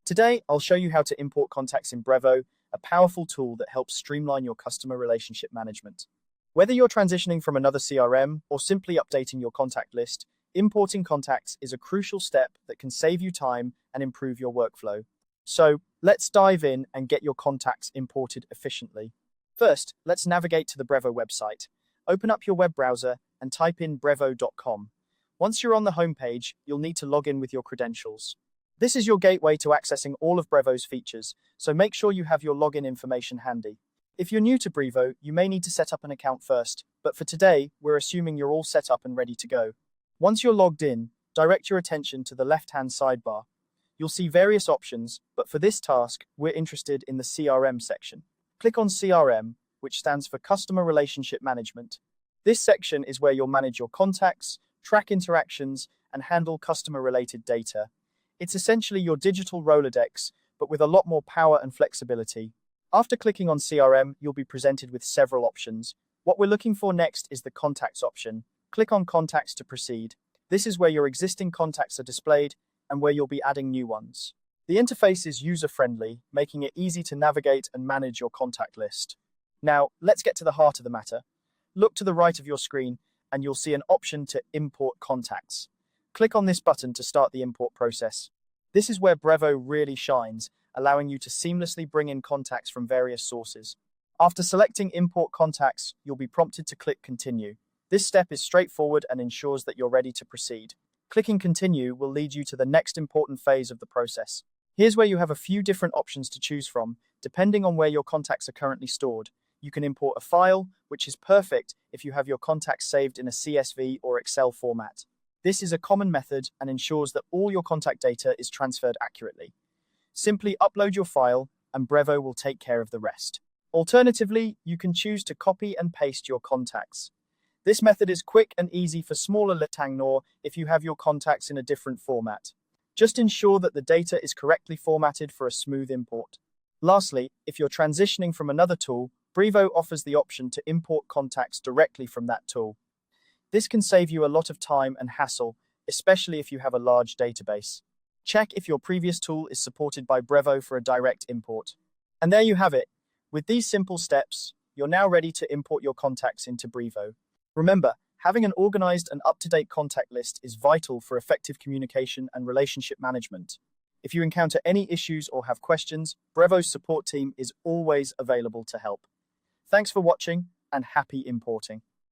Today, I'll show you how to import contacts in Brevo, a powerful tool that helps streamline your customer relationship management. Whether you're transitioning from another CRM or simply updating your contact list, importing contacts is a crucial step that can save you time and improve your workflow. So, let's dive in and get your contacts imported efficiently. First, let's navigate to the Brevo website. Open up your web browser and type in brevo.com. Once you're on the homepage, you'll need to log in with your credentials. This is your gateway to accessing all of Brevo's features, so make sure you have your login information handy. If you're new to Brevo, you may need to set up an account first, but for today, we're assuming you're all set up and ready to go. Once you're logged in, direct your attention to the left-hand sidebar. You'll see various options, but for this task, we're interested in the CRM section. Click on CRM, which stands for Customer Relationship Management. This section is where you'll manage your contacts, track interactions, and handle customer-related data. It's essentially your digital Rolodex, but with a lot more power and flexibility. After clicking on CRM, you'll be presented with several options. What we're looking for next is the Contacts option. Click on Contacts to proceed. This is where your existing contacts are displayed and where you'll be adding new ones. The interface is user-friendly, making it easy to navigate and manage your contact list. Now, let's get to the heart of the matter. Look to the right of your screen, and you'll see an option to import contacts. Click on this button to start the import process. This is where Brevo really shines, allowing you to seamlessly bring in contacts from various sources. After selecting Import Contacts, you'll be prompted to click Continue. This step is straightforward and ensures that you're ready to proceed. Clicking Continue will lead you to the next important phase of the process. Here's where you have a few different options to choose from, depending on where your contacts are currently stored. You can import a file, which is perfect if you have your contacts saved in a CSV or Excel format. This is a common method and ensures that all your contact data is transferred accurately. Simply upload your file, and Brevo will take care of the rest. Alternatively, you can choose to copy and paste your contacts. This method is quick and easy for smaller rectangles if you have your contacts in a different format. Just ensure that the data is correctly formatted for a smooth import. Lastly, if you're transitioning from another tool, Brevo offers the option to import contacts directly from that tool. This can save you a lot of time and hassle, especially if you have a large database. Check if your previous tool is supported by Brevo for a direct import. And there you have it. With these simple steps, you're now ready to import your contacts into Brevo. Remember, having an organized and up-to-date contact list is vital for effective communication and relationship management. If you encounter any issues or have questions, Brevo's support team is always available to help. Thanks for watching, and happy importing.